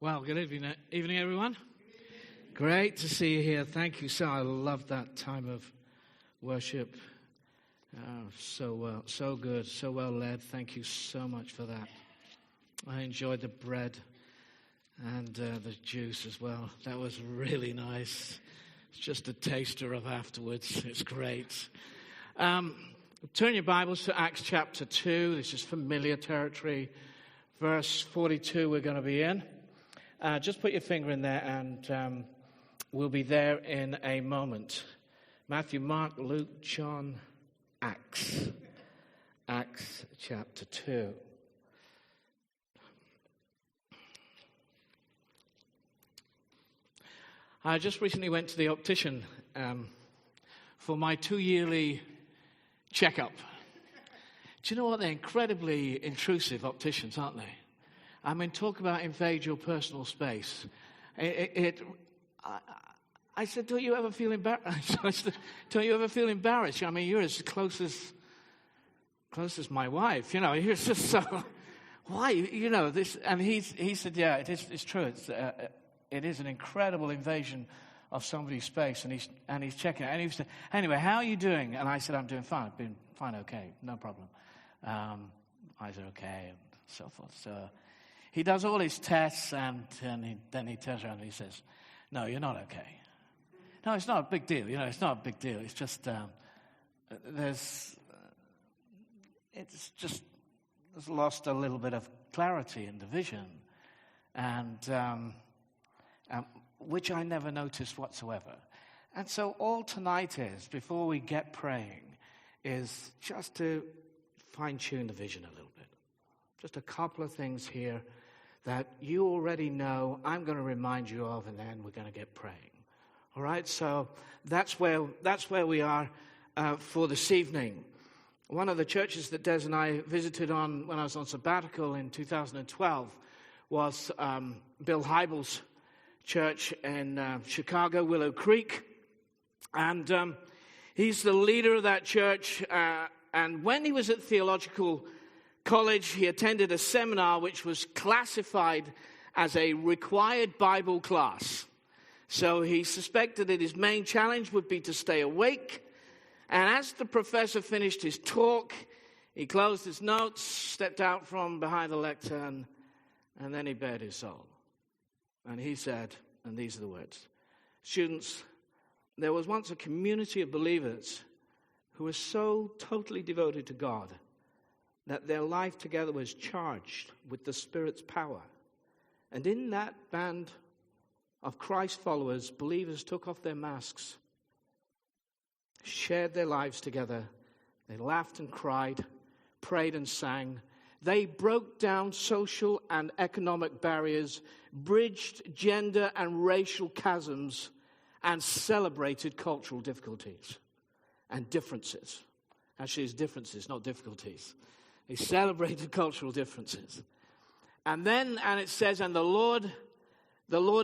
Well, good evening, everyone. Great to see you here. Thank you, sir. I love that time of worship. So well, so good, so well led. Thank you so much for that. I enjoyed the bread and the juice as well. That was really nice. It's just a taster of afterwards. It's great. Turn your Bibles to Acts chapter 2. This is familiar territory. Verse 42 we're going to be in. Just put your finger in there and we'll be there in a moment. Matthew, Mark, Luke, John, Acts. Acts chapter 2. I just recently went to the optician for my 2-yearly checkup. Do you know what? They're incredibly intrusive opticians, aren't they? I mean, talk about invade your personal space. I said, don't you ever feel embarrassed? Don't you ever feel embarrassed? I mean, you're as close as my wife. You know, you're just so. Why? You know this. And he said, yeah, it's true. It is an incredible invasion of somebody's space, and he's checking it. And he said, anyway, how are you doing? And I said, I'm doing fine. I've been fine, okay, no problem. Eyes are okay, and so forth. So he does all his tests, and then he turns around and he says, no, you're not okay. No, it's not a big deal. You know, it's not a big deal. It's just there's lost a little bit of clarity in the vision, and which I never noticed whatsoever. And so all tonight is, before we get praying, is just to fine-tune the vision a little bit. Just a couple of things here that you already know, I'm going to remind you of, and then we're going to get praying. All right, so that's where we are for this evening. One of the churches that Des and I visited on when I was on sabbatical in 2012 was Bill Hybels' church in Chicago, Willow Creek. And he's the leader of that church. And when he was at theological college, he attended a seminar which was classified as a required Bible class. So he suspected that his main challenge would be to stay awake. And as the professor finished his talk, he closed his notes, stepped out from behind the lectern, and then he bared his soul. And he said, and these are the words, students, there was once a community of believers who were so totally devoted to God that their life together was charged with the Spirit's power. And in that band of Christ followers, believers took off their masks, shared their lives together. They laughed and cried, prayed and sang. They broke down social and economic barriers, bridged gender and racial chasms, and celebrated cultural difficulties and differences. Actually, it's differences, not difficulties. They celebrated cultural differences. And it says, and the Lord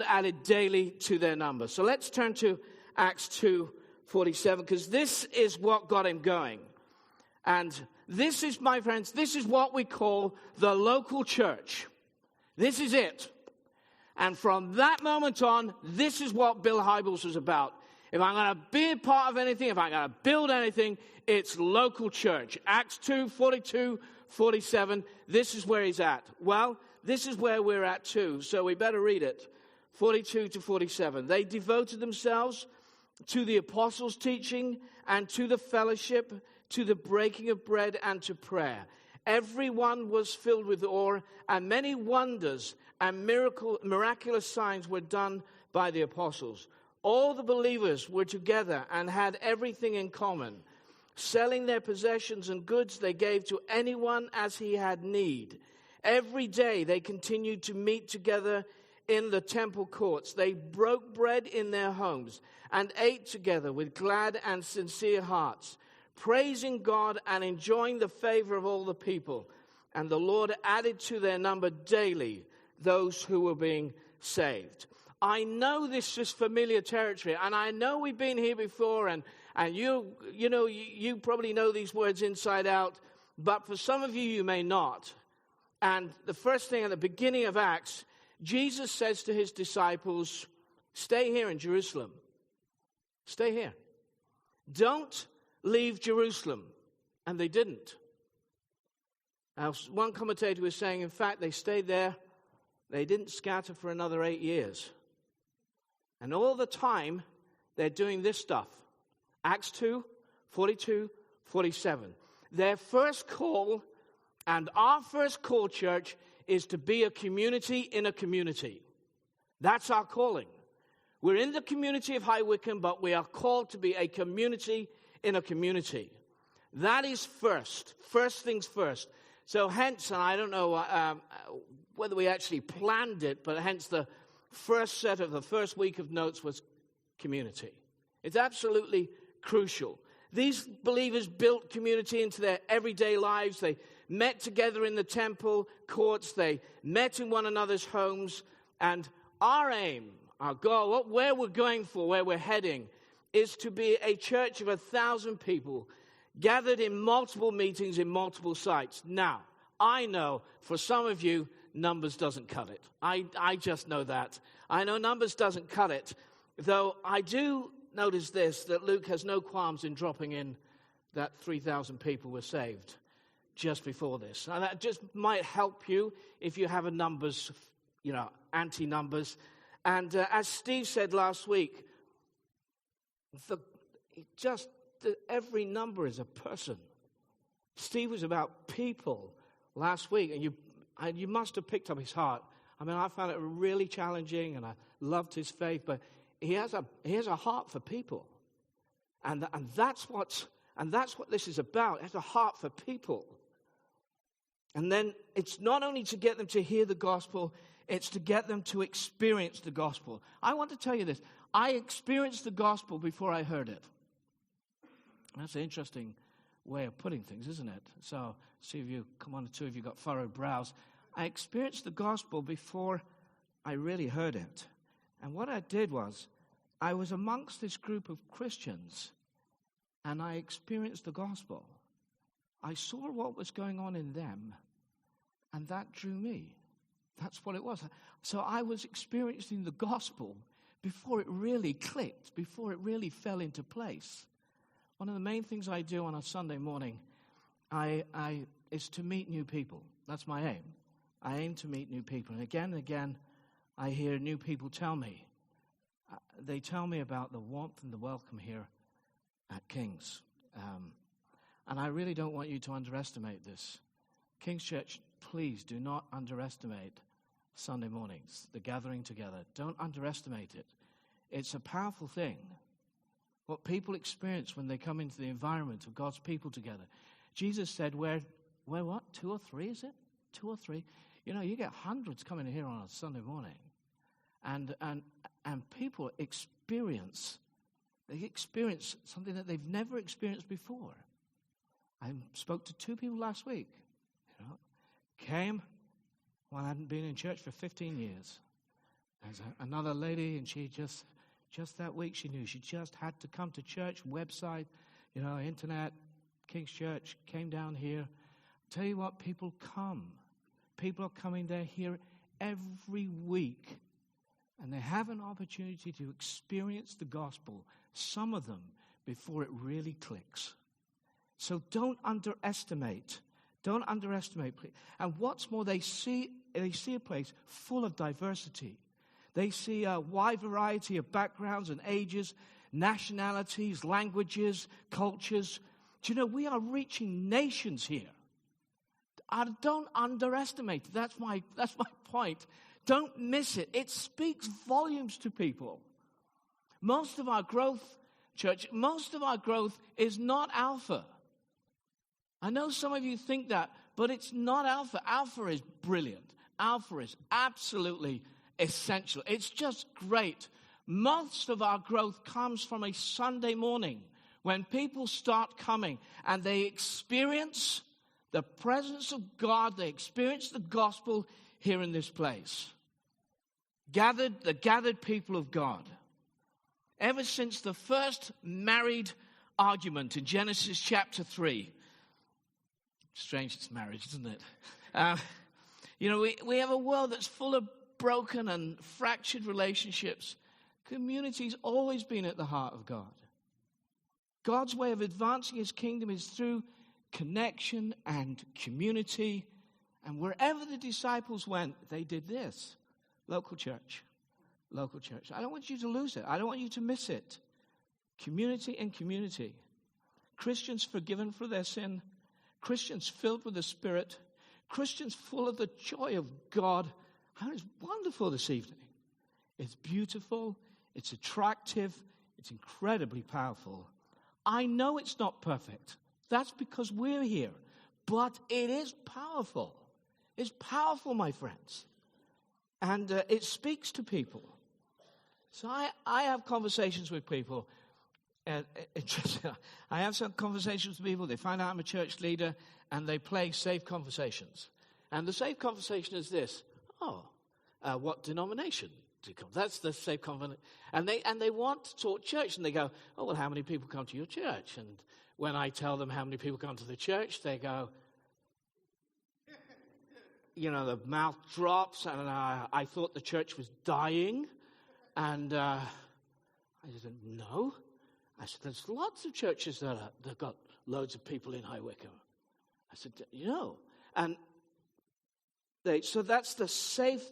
added daily to their number. So let's turn to Acts 2:47, because this is what got him going. And this is, my friends, this is what we call the local church. This is it. And from that moment on, this is what Bill Hybels was about. If I'm going to be a part of anything, if I'm going to build anything, it's local church. Acts 2:42-47, this is where he's at. Well, this is where we're at too, so we better read it. 42-47. They devoted themselves to the apostles' teaching and to the fellowship, to the breaking of bread and to prayer. Everyone was filled with awe, and many wonders and miraculous signs were done by the apostles. All the believers were together and had everything in common. Selling their possessions and goods, they gave to anyone as he had need. Every day they continued to meet together in the temple courts. They broke bread in their homes and ate together with glad and sincere hearts, praising God and enjoying the favor of all the people. And the Lord added to their number daily those who were being saved. I know this is familiar territory, and I know we've been here before, and you probably know these words inside out, but for some of you, you may not. And the first thing at the beginning of Acts Jesus says to his disciples, stay here in Jerusalem. Stay here. Don't leave Jerusalem. And they didn't. One commentator was saying, in fact, they stayed there. They didn't scatter for another 8 years. And all the time, they're doing this stuff. Acts 2, 42, 47. Their first call and our first call, church, is to be a community in a community. That's our calling. We're in the community of High Wycombe, but we are called to be a community in a community. That is first. First things first. So hence, and I don't know whether we actually planned it, but hence the first week of notes was community. It's absolutely crucial. These believers built community into their everyday lives. They met together in the temple courts. They met in one another's homes. And our aim, our goal, where we're going for, where we're heading, is to be a church of 1,000 people gathered in multiple meetings in multiple sites. Now, I know for some of you, numbers doesn't cut it. I just know that. I know numbers doesn't cut it. Though I do notice this, that Luke has no qualms in dropping in that 3,000 people were saved just before this. And that just might help you if you have a numbers, anti-numbers. And as Steve said last week, every number is a person. Steve was about people last week, and you must have picked up his heart. I mean, I found it really challenging, and I loved his faith, but he has a heart for people, and that's what this is about. It has a heart for people, and then it's not only to get them to hear the gospel, it's to get them to experience the gospel. I want to tell you this: I experienced the gospel before I heard it. That's an interesting way of putting things, isn't it? So, see if you, come on, the two of you got furrowed brows. I experienced the gospel before I really heard it. And what I did was, I was amongst this group of Christians, and I experienced the gospel. I saw what was going on in them, and that drew me. That's what it was. So I was experiencing the gospel before it really clicked, before it really fell into place. One of the main things I do on a Sunday morning is to meet new people. That's my aim. I aim to meet new people. And again, I hear new people tell me. They tell me about the warmth and the welcome here at King's. And I really don't want you to underestimate this. King's Church, please do not underestimate Sunday mornings, the gathering together. Don't underestimate it. It's a powerful thing. What people experience when they come into the environment of God's people together. Jesus said, where what? 2 or 3, is it? 2 or 3. You get hundreds coming in here on a Sunday morning. And people experience something that they've never experienced before. I spoke to 2 people last week. Came, I hadn't been in church for 15 years. There's another lady, and she just that week she knew she just had to come to church, website, internet, King's Church, came down here. Tell you what, people come. People are coming there here every week. And they have an opportunity to experience the gospel, some of them, before it really clicks. So don't underestimate. Don't underestimate. And what's more, they see a place full of diversity. They see a wide variety of backgrounds and ages, nationalities, languages, cultures. Do you know, we are reaching nations here. Don't underestimate it. That's my point. Don't miss it. It speaks volumes to people. Most of our growth, church, is not alpha. I know some of you think that, but it's not alpha. Alpha is brilliant. Alpha is absolutely essential. It's just great. Most of our growth comes from a Sunday morning when people start coming and they experience the presence of God. They experience the gospel here in this place. The gathered people of God. Ever since the first married argument in Genesis chapter 3. Strange it's marriage, isn't it? We have a world that's full of broken and fractured relationships, community's always been at the heart of God. God's way of advancing his kingdom is through connection and community. And wherever the disciples went, they did this. Local church. Local church. I don't want you to lose it. I don't want you to miss it. Community and community. Christians forgiven for their sin. Christians filled with the Spirit. Christians full of the joy of God. And it's wonderful this evening. It's beautiful. It's attractive. It's incredibly powerful. I know it's not perfect. That's because we're here. But it is powerful. It's powerful, my friends. And it speaks to people. So I have conversations with people. I have some conversations with people. They find out I'm a church leader, and they play safe conversations. And the safe conversation is this. What denomination do you come? That's the safe conversation. And they want to talk church, and they go, oh, well, how many people come to your church? And when I tell them how many people come to the church, they go, the mouth drops, and I thought the church was dying. And I said, no. I said, there's lots of churches that got loads of people in High Wycombe. I said, And so that's the safe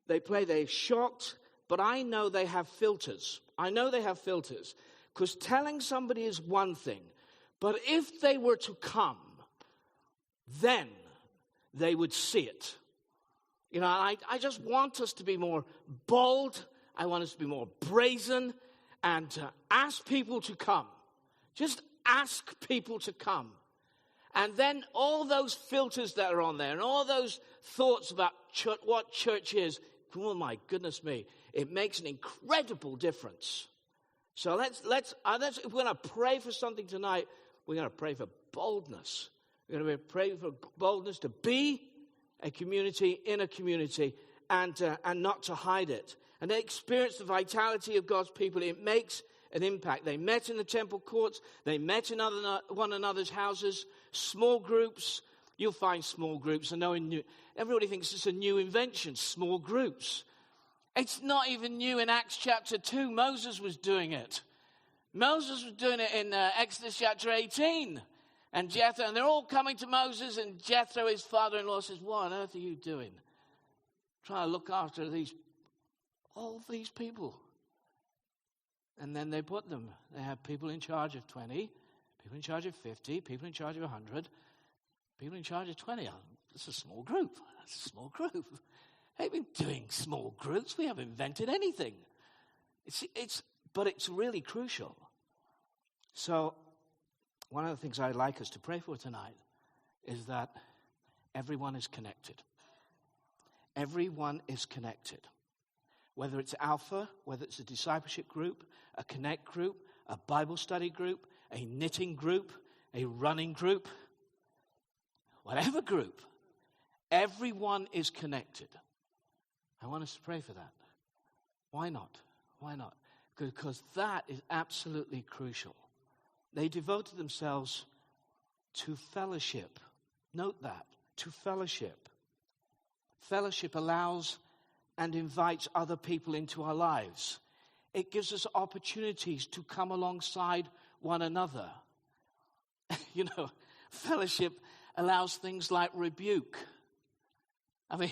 they play. They're shocked, but I know they have filters. Because telling somebody is one thing. But if they were to come, then they would see it. I just want us to be more bold. I want us to be more brazen and to ask people to come. Just ask people to come. And then all those filters that are on there and all those thoughts about what church is, oh my goodness me, it makes an incredible difference. So let's if we're going to pray for something tonight, we're going to pray for boldness. We're going to pray for boldness to be a community in a community and not to hide it. And they experience the vitality of God's people. It makes an impact. They met in the temple courts. They met in one another's houses. Small groups. You'll find small groups. I know everybody thinks it's a new invention, small groups. It's not even new in Acts chapter 2. Moses was doing it. Moses was doing it in Exodus chapter 18. And Jethro, and they're all coming to Moses, and Jethro, his father-in-law, says, what on earth are you doing? Trying to look after all these people. And then they have people in charge of 20, people in charge of 50, people in charge of 100, people in charge of 20. It's a small group. That's a small group. They've been doing small groups. We haven't invented anything. But it's really crucial. So one of the things I'd like us to pray for tonight is that everyone is connected. Everyone is connected. Whether it's Alpha, whether it's a discipleship group, a connect group, a Bible study group, a knitting group, a running group, whatever group, everyone is connected. I want us to pray for that. Why not? Why not? Because that is absolutely crucial. They devoted themselves to fellowship. Note that, to fellowship. Fellowship allows and invites other people into our lives. It gives us opportunities to come alongside one another. Fellowship allows things like rebuke. I mean,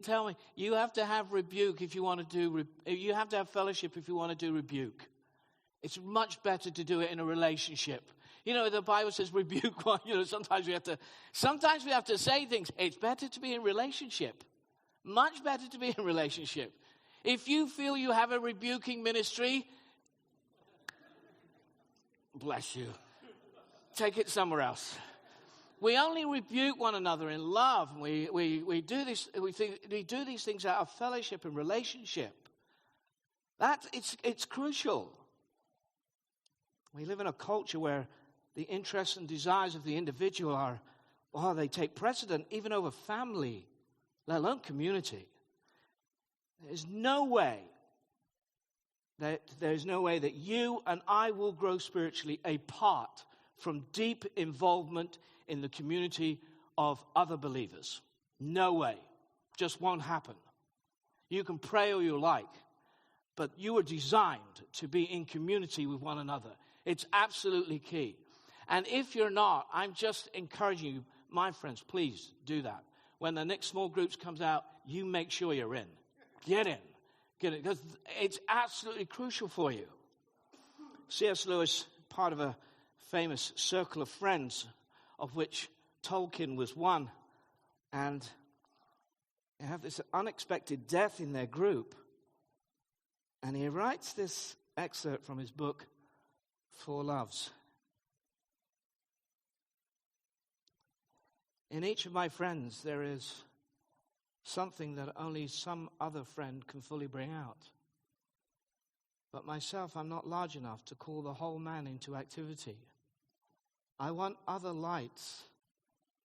tell me, you have to have rebuke if you want to do, you have to have fellowship if you want to do rebuke. It's much better to do it in a relationship. The Bible says rebuke one. Sometimes we have to say things. It's better to be in relationship. Much better to be in relationship. If you feel you have a rebuking ministry, bless you. Take it somewhere else. We only rebuke one another in love. We do this. We do these things out of fellowship and relationship. It's crucial. We live in a culture where the interests and desires of the individual they take precedent even over family, let alone community. There's no way that you and I will grow spiritually apart from deep involvement in the community of other believers. No way. Just won't happen. You can pray all you like, but you were designed to be in community with one another. It's absolutely key. And if you're not, I'm just encouraging you, my friends, please do that. When the next small groups comes out, you make sure you're in. Get in. Get it. Because it's absolutely crucial for you. C.S. Lewis, part of a famous circle of friends, of which Tolkien was one, and they have this unexpected death in their group. And he writes this excerpt from his book, Four Loves. In each of my friends, there is something that only some other friend can fully bring out. But myself, I'm not large enough to call the whole man into activity. I want other lights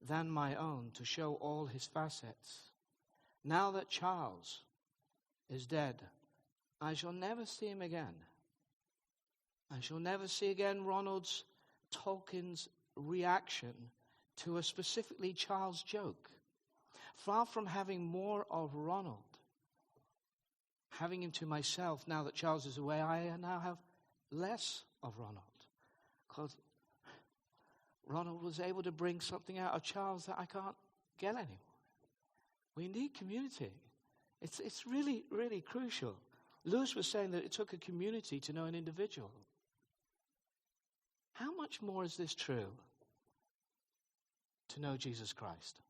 than my own to show all his facets. Now that Charles is dead, I shall never see him again. I shall never see again Ronald's, Tolkien's reaction to a specifically Charles joke. Far from having more of Ronald, having him to myself, now that Charles is away, I now have less of Ronald. Because Ronald was able to bring something out of Charles that I can't get anymore. We need community. It's really, really crucial. Lewis was saying that it took a community to know an individual. How much more is this true to know Jesus Christ?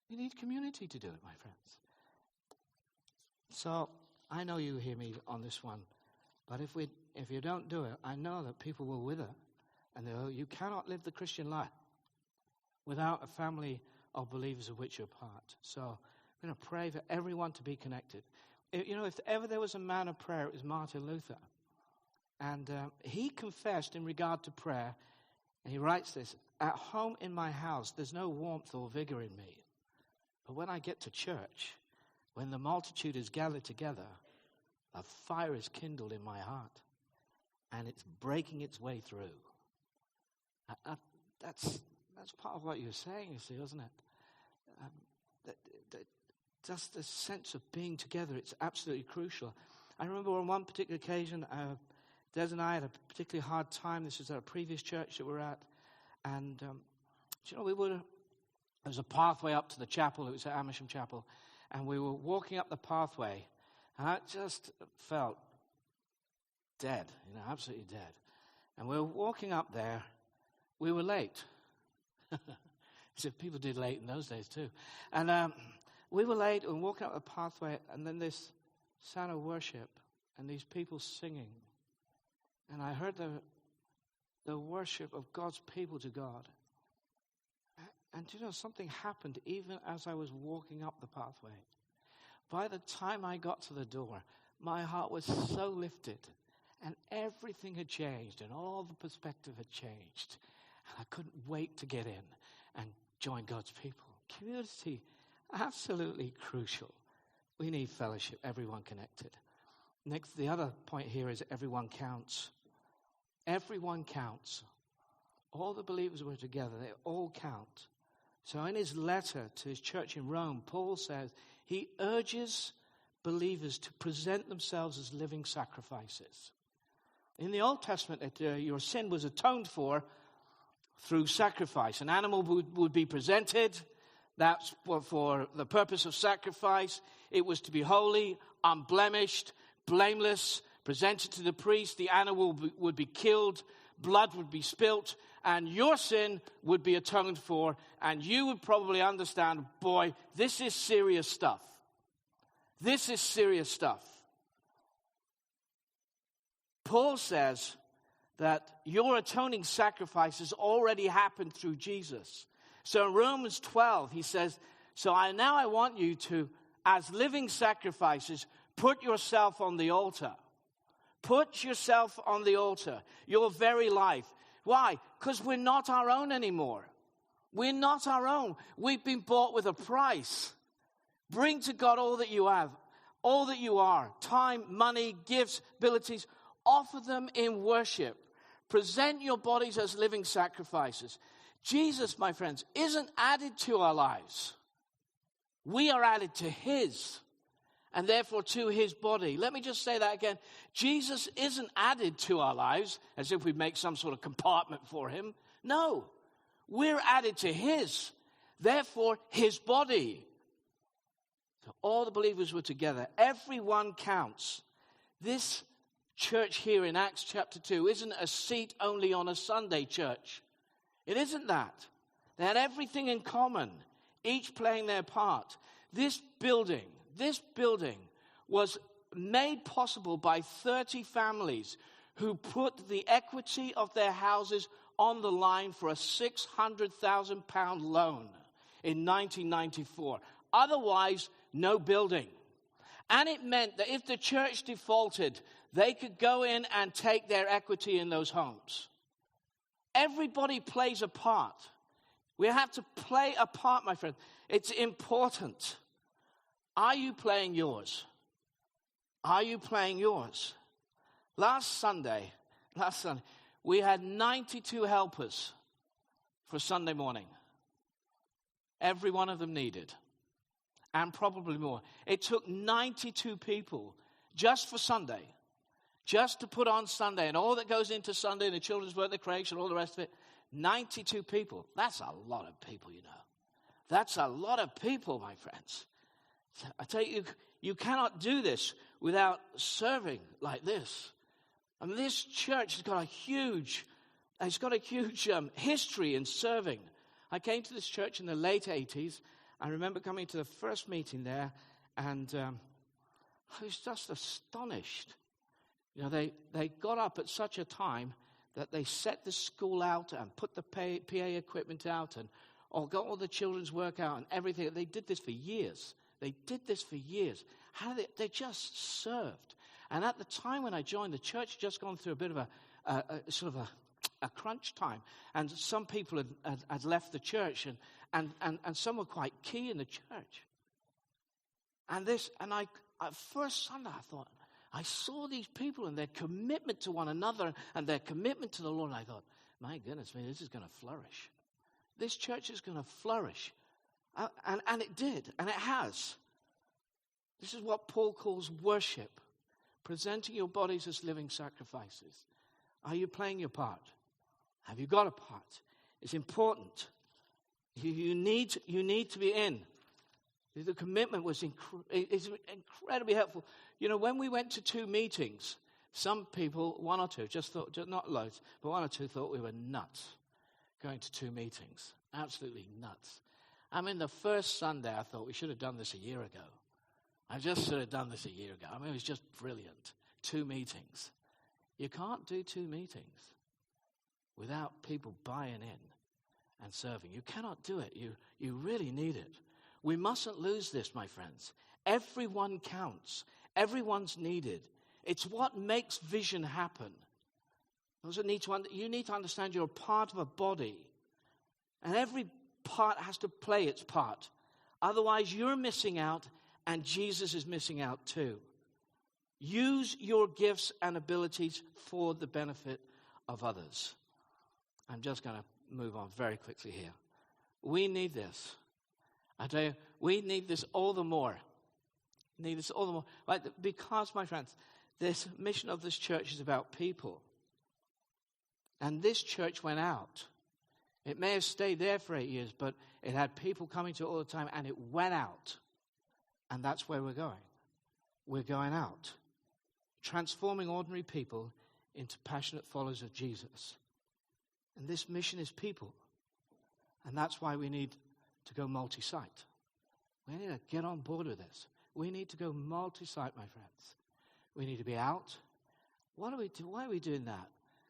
We need community to do it, my friends. So, I know you hear me on this one, but if you don't do it, I know that people will wither. And you cannot live the Christian life without a family of believers of which you're part. So, I'm going to pray for everyone to be connected. If ever there was a man of prayer, it was Martin Luther. And he confessed in regard to prayer, and he writes this, "At home in my house, there's no warmth or vigor in me. But when I get to church, when the multitude is gathered together, a fire is kindled in my heart, and it's breaking its way through." That's part of what you're saying, you see, isn't it? Just the sense of being together, it's absolutely crucial. I remember on one particular occasion, Des and I had a particularly hard time. This was at a previous church that we were at. And, there was a pathway up to the chapel. It was at Amersham Chapel. And we were walking up the pathway. And I just felt dead, absolutely dead. And we were walking up there. We were late. As if people did late in those days too. And we were late and walking up the pathway. And then this sound of worship. And these people singing. And I heard the worship of God's people to God. And something happened even as I was walking up the pathway. By the time I got to the door, my heart was so lifted. And everything had changed. And all the perspective had changed. And I couldn't wait to get in and join God's people. Community, absolutely crucial. We need fellowship, everyone connected. Next, the other point here is everyone counts. Everyone counts. All the believers were together. They all count. So in his letter to his church in Rome, Paul says he urges believers to present themselves as living sacrifices. In the Old Testament, your sin was atoned for through sacrifice. An animal would be presented. That's for the purpose of sacrifice. It was to be holy, unblemished, blameless, presented to the priest. The animal would be killed, blood would be spilt, and your sin would be atoned for, and you would probably understand, boy, this is serious stuff. This is serious stuff. Paul says that your atoning sacrifice has already happened through Jesus. So in Romans 12, he says, so I want you to, as living sacrifices, put yourself on the altar. Put yourself on the altar, your very life. Why? Because we're not our own anymore. We're not our own. We've been bought with a price. Bring to God all that you have, all that you are, time, money, gifts, abilities. Offer them in worship. Present your bodies as living sacrifices. Jesus, my friends, isn't added to our lives. We are added to his. and therefore to his body. Let me just say that again. Jesus isn't added to our lives as if we make some sort of compartment for him. No, we're added to his, therefore his body. So all the believers were together. Everyone counts. This church here in Acts chapter 2 isn't a seat only on a Sunday church. It isn't that. They had everything in common, each playing their part. This building was made possible by 30 families who put the equity of their houses on the line for a £600,000 loan in 1994. Otherwise, no building. And it meant that if the church defaulted, they could go in and take their equity in those homes. Everybody plays a part. We have to play a part, my friend. It's important. Are you playing yours? Are you playing yours? Last Sunday, we had 92 helpers for Sunday morning. Every one of them needed. And probably more. It took 92 people just for Sunday, just to put on Sunday and all that goes into Sunday, the children's work, the creation, all the rest of it. 92 people. That's a lot of people, you know. That's a lot of people, my friends. I tell you, you cannot do this without serving like this. I mean, this church has got a huge history in serving. I came to this church in the late 80s. I remember coming to the first meeting there, and I was just astonished. You know, they got up at such a time that they set the school out and put the PA equipment out and got all the children's work out and everything. They did this for years. How did they just served. And at the time when I joined, the church had just gone through a bit of a crunch time. And some people had left the church, and some were quite key in the church. And first Sunday I thought, I saw these people and their commitment to one another and their commitment to the Lord. And I thought, my goodness me, this is going to flourish. This church is going to flourish. And it did, and it has. This is what Paul calls worship. Presenting your bodies as living sacrifices. Are you playing your part? Have you got a part? It's important. You need to be in. The commitment is incredibly helpful. You know, when we went to 2 meetings, some people, one or two, just not loads, but one or two thought we were nuts going to 2 meetings. Absolutely nuts. I mean, the first Sunday I thought we should have done this a year ago. I just should have done this a year ago. I mean, it was just brilliant. 2 meetings. You can't do 2 meetings without people buying in and serving. You cannot do it. You really need it. We mustn't lose this, my friends. Everyone counts. Everyone's needed. It's what makes vision happen. You need to understand you're a part of a body. And every part has to play its part. Otherwise, you're missing out, and Jesus is missing out too. Use your gifts and abilities for the benefit of others. I'm just going to move on very quickly here. We need this. I tell you, we need this all the more. Because, my friends, this mission of this church is about people. And this church went out. It may have stayed there for 8 years, but it had people coming to it all the time, and it went out. And that's where we're going. We're going out. Transforming ordinary people into passionate followers of Jesus. And this mission is people. And that's why we need to go multi-site. We need to get on board with this. We need to go multi-site, my friends. We need to be out. What do we do? Why are we doing that?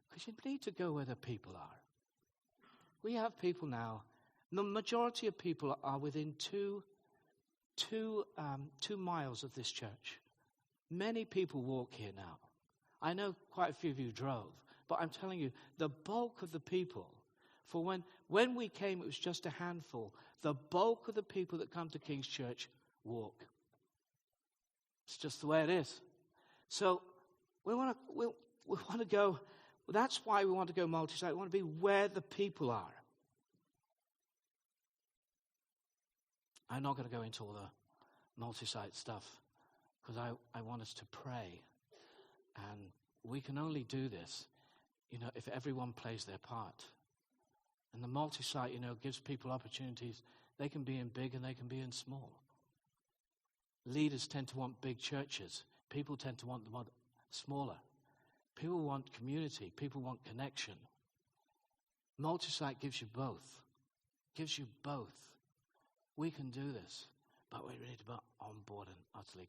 Because you need to go where the people are. We have people now. The majority of people are within two miles of this church. Many people walk here now. I know quite a few of you drove, but I'm telling you, the bulk of the people, for when we came, it was just a handful. The bulk of the people that come to King's Church walk. It's just the way it is. So we want to go. That's why we want to go multi-site. We want to be where the people are. I'm not going to go into all the multi-site stuff because I want us to pray. And we can only do this, if everyone plays their part. And the multi-site, gives people opportunities. They can be in big and they can be in small. Leaders tend to want big churches. People tend to want them smaller. People want community. People want connection. Multi-site gives you both. Gives you both. We can do this, but we need to be on board and utterly